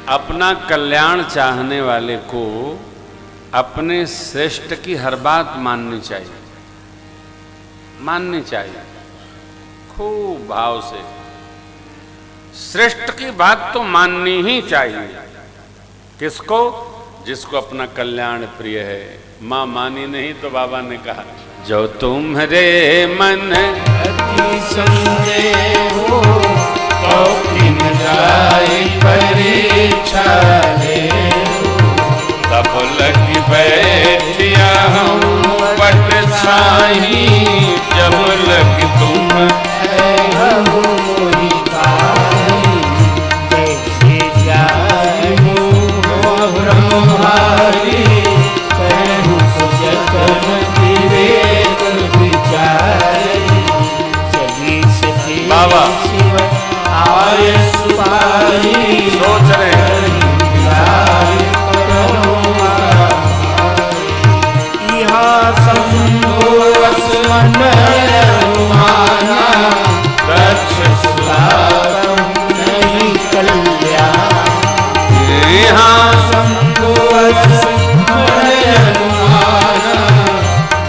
अपना कल्याण चाहने वाले को अपने श्रेष्ठ की हर बात माननी चाहिए, माननी चाहिए खूब भाव से। श्रेष्ठ की बात तो माननी ही चाहिए। किसको? जिसको अपना कल्याण प्रिय है। माँ मानी नहीं तो बाबा ने कहा, जो तुम्हारे मन अति संदेह हो तो किन जाए परीक्षा ले, तब लग बैठिया हम पट छाही, जब लग तुम बाबा आए सुपारी सोच रहे यहाँ संतोष मन माना, दक्ष नहीं कल्याण। यहाँ संतोष मन माना,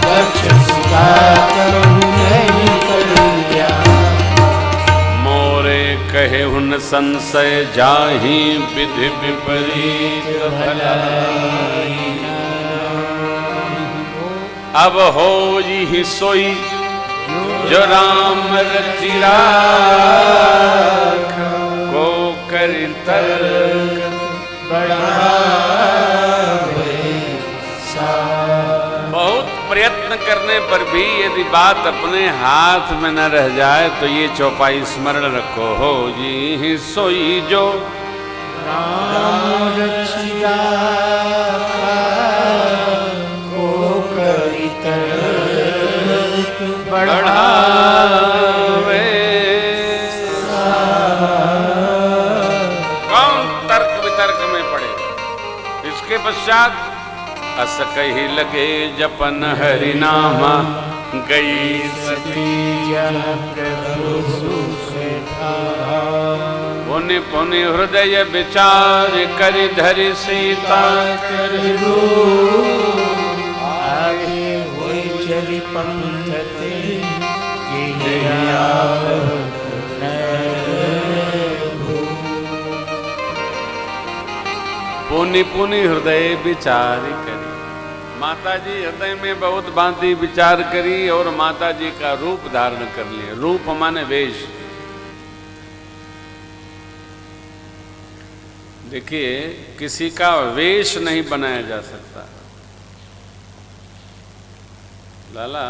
दक्ष नहीं कल्याण। मोरे कहे हुन संशय जाहि, विधि विपरीत भलाई। अब हो ही सोई जो राम रचिरा, को करि तर्क बहुत प्रयत्न करने पर भी यदि बात अपने हाथ में न रह जाए तो ये चौपाई स्मरण रखो। हो जी सोई जो राम रचिरा, बढ़ावे। कौन तर्क वितर्क में पड़े? इसके पश्चात अस कही लगे जपन हरि नामा, गई सती पुनि पुनि हृदय विचार करि धरि सीता, चली पंथते पुनि पुनि हृदय विचार करी। माता जी हृदय में बहुत भांति विचार करी और माता जी का रूप धारण कर लिया। रूप माने वेश। देखिए, किसी का वेश नहीं बनाया जा सकता। लाला,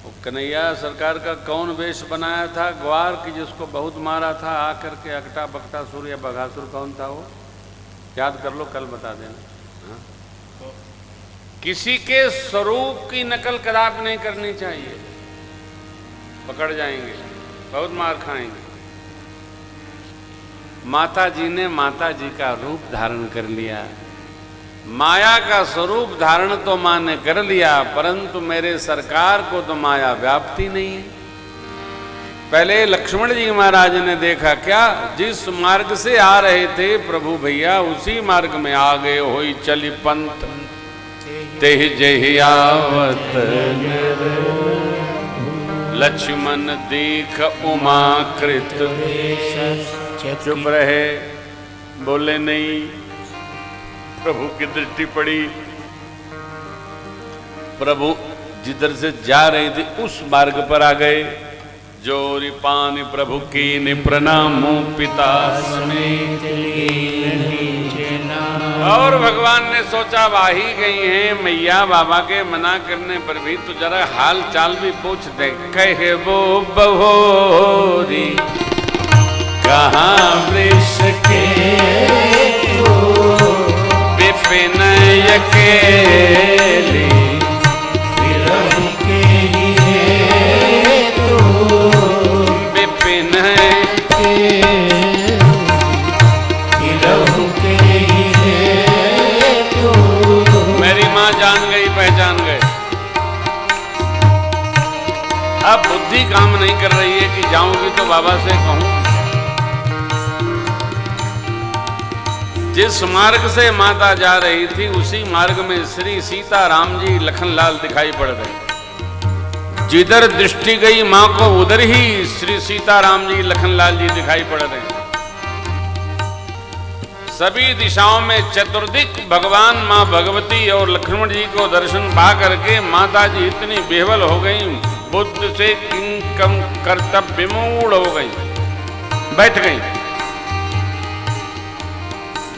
वो कन्हैया सरकार का कौन वेश बनाया था? ग्वार की जिसको बहुत मारा था, आकर के अकटा बकटा सूर्य बघासुर कौन था वो? याद कर लो, कल बता देना। किसी के स्वरूप की नकल कदापि नहीं करनी चाहिए, पकड़ जाएंगे, बहुत मार खाएंगे। माता जी ने माता जी का रूप धारण कर लिया। माया का स्वरूप धारण तो मां ने कर लिया, परंतु मेरे सरकार को तो माया व्याप्ति नहीं है। पहले लक्ष्मण जी महाराज ने देखा, क्या जिस मार्ग से आ रहे थे प्रभु भैया उसी मार्ग में आ गए। होई चली पंथ तेह जहि आवत, लक्ष्मण देख उमा कृत। चुप रहे, बोले नहीं। प्रभु की दृष्टि पड़ी, प्रभु जिधर से जा रहे थे उस मार्ग पर आ गए। जोरी पानी प्रभु की नि प्रणामो पिता समेत। और भगवान ने सोचा वाही गई हैं मैया, बाबा के मना करने पर भी तो जरा हाल चाल भी पूछ दे। कहे वो बहोरी कहाँ वृष के विपिन अकेली, विरह के हेतु विपिन के, विरह के हेतु। मेरी माँ जान गई, पहचान गए। अब बुद्धि काम नहीं कर रही है कि जाऊंगी तो बाबा से कहूं। जिस मार्ग से माता जा रही थी उसी मार्ग में श्री सीता राम जी लखनलाल दिखाई पड़ रहे। जिधर दृष्टि गई मां को उधर ही श्री सीता राम जी लखनलाल जी दिखाई पड़ रहे हैं। सभी दिशाओं में चतुर्दिक भगवान मां भगवती और लक्ष्मण जी को दर्शन पा करके माता जी इतनी बेहवल हो गई, बुद्ध से किंकम कर्तव्य विमूढ़ हो गई, बैठ गई,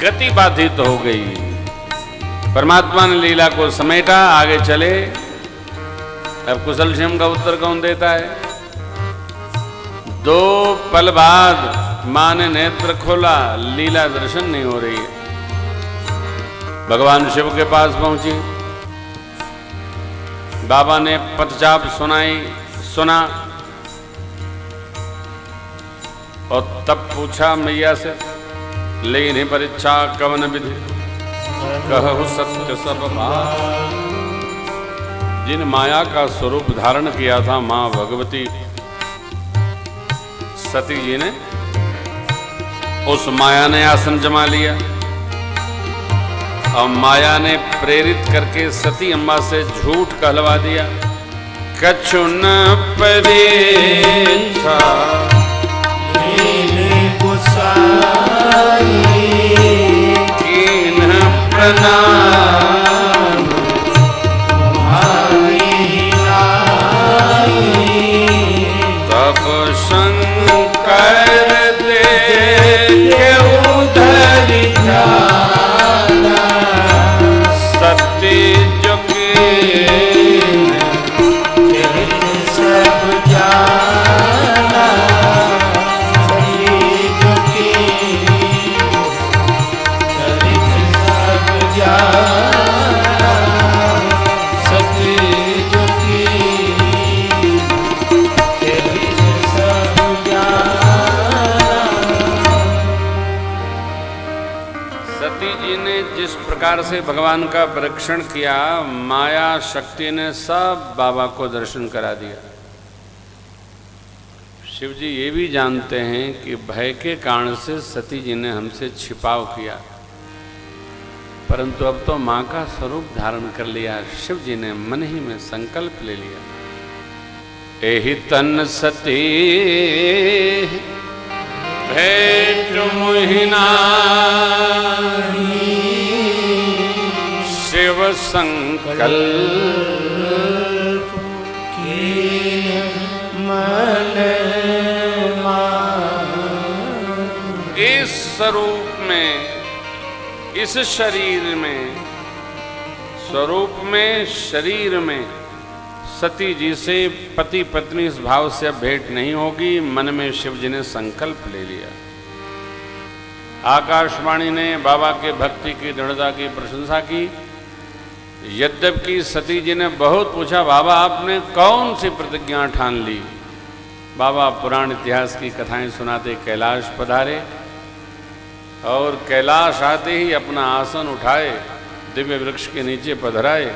गति बाधित हो गई। परमात्मा ने लीला को समेटा, आगे चले। अब कुशल क्षेम का उत्तर कौन देता है? 2 पल बाद मां ने नेत्र खोला, लीला दर्शन नहीं हो रही है। भगवान शिव के पास पहुंची, बाबा ने पदचाप सुना और तब पूछा मैया से, लेने परीक्षा कवन विधि कहु सत्य सब बात। जिन माया का स्वरूप धारण किया था मां भगवती सती जी ने, उस माया ने आसन जमा लिया और माया ने प्रेरित करके सती अम्बा से झूठ कहलवा दिया। कछु न परीक्षा कीन्ह प्रणाम तब शंकर देखे उधर जाना सत्य जो सब जाना प्रकार से भगवान का परीक्षण किया, माया शक्ति ने सब बाबा को दर्शन करा दिया। शिव जी ये भी जानते हैं कि भय के कारण से सती जी ने हमसे छिपाव किया, परंतु अब तो मां का स्वरूप धारण कर लिया। शिव जी ने मन ही में संकल्प ले लिया, एहि तन सती भेंट मोहिना शिव संकल्प मन इस स्वरूप में, इस शरीर में, स्वरूप में, शरीर में सती जी से पति पत्नी इस भाव से अब भेंट नहीं होगी। मन में शिव जी ने संकल्प ले लिया। आकाशवाणी ने बाबा के भक्ति की दृढ़ता की प्रशंसा की। यद्यपि सती जी ने बहुत पूछा, बाबा आपने कौन सी प्रतिज्ञा ठान ली? बाबा पुराण इतिहास की कथाएं सुनाते कैलाश पधारे और कैलाश आते ही अपना आसन उठाए, दिव्य वृक्ष के नीचे पधराए